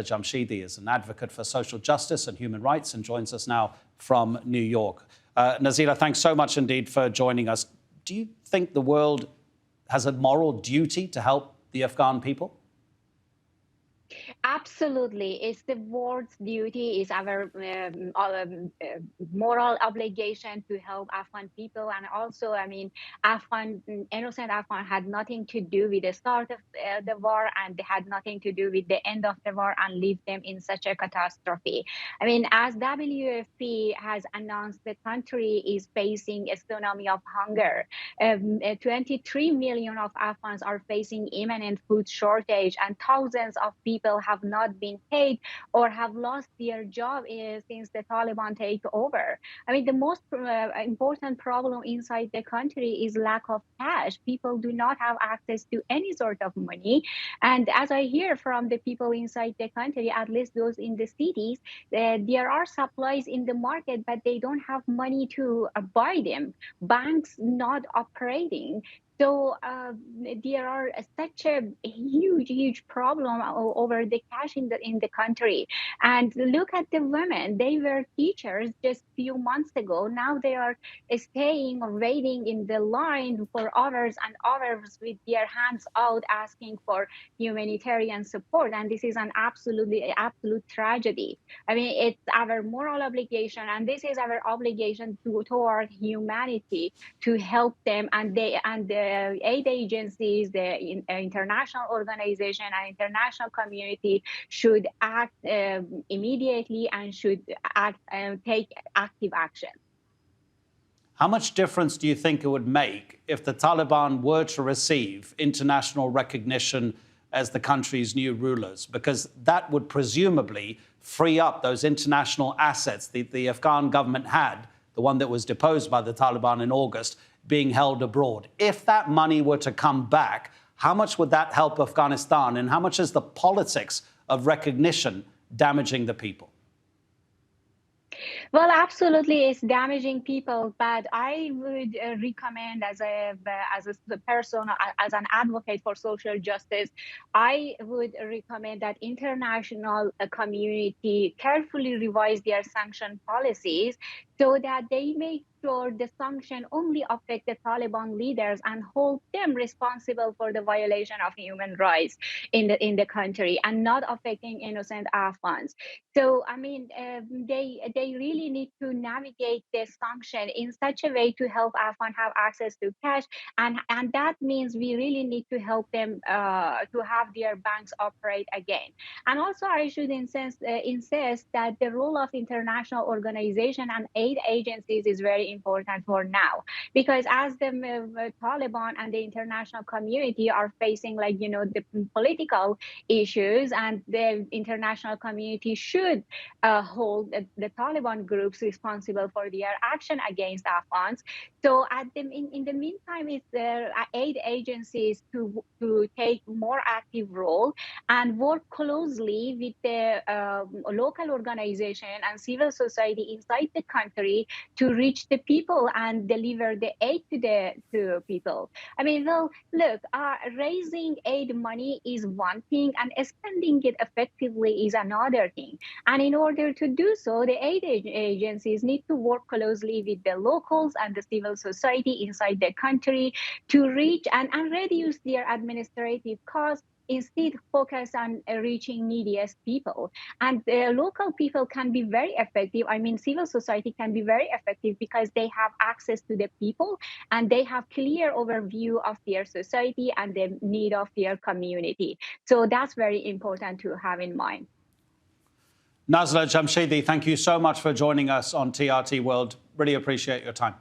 Jamshidi is an advocate for social justice and human rights and joins us now from New York. Nazila, thanks so much indeed for joining us. Do you think the world has a moral duty to help the Afghan people? Absolutely. It's the world's duty, is our moral obligation to help Afghan people. And also, innocent Afghan had nothing to do with the start of the war, and they had nothing to do with the end of the war and leave them in such a catastrophe. As WFP has announced, the country is facing a tsunami of hunger. 23 million of Afghans are facing imminent food shortage, and thousands of people have not been paid or have lost their job since the Taliban take over. The most important problem inside the country is lack of cash. People do not have access to any sort of money. And as I hear from the people inside the country, at least those in the cities, there are supplies in the market, but they don't have money to buy them. Banks not operating. So there are such a huge problem over the cash in the country. And look at the women; they were teachers just few months ago. Now they are staying or waiting in the line for hours and hours with their hands out, asking for humanitarian support. And this is an absolute tragedy. It's our moral obligation, and this is our obligation toward humanity to help them, and the aid agencies, the international organization and international community should act immediately and should take active action. How much difference do you think it would make if the Taliban were to receive international recognition as the country's new rulers? Because that would presumably free up those international assets the Afghan government had, the one that was deposed by the Taliban in August, being held abroad. If that money were to come back, how much would that help Afghanistan, and how much is the politics of recognition damaging the people? Well, absolutely, it's damaging people, but I would recommend, as a person, as an advocate for social justice, I would recommend that international community carefully revise their sanction policies so that they make sure the sanction only affect the Taliban leaders and hold them responsible for the violation of human rights in the country, and not affecting innocent Afghans. So, they really need to navigate the sanction in such a way to help Afghans have access to cash, and that means we really need to help them to have their banks operate again. And also, I should insist that the role of international organization and aid agencies is very important for now, because as the Taliban and the international community are facing the political issues, and the international community should hold the Taliban groups responsible for their action against Afghans. So in the meantime, it's aid agencies to take more active role and work closely with the local organization and civil society inside the country to reach the people and deliver the aid to people. Look, raising aid money is one thing, and spending it effectively is another thing. And in order to do so, the aid agencies need to work closely with the locals and the civil society inside the country to reach and reduce their administrative costs, instead focus on reaching neediest people. And local people can be very effective. Civil society can be very effective because they have access to the people, and they have clear overview of their society and the need of their community. So that's very important to have in mind. Nazila Jamshidi, thank you so much for joining us on TRT World. Really appreciate your time.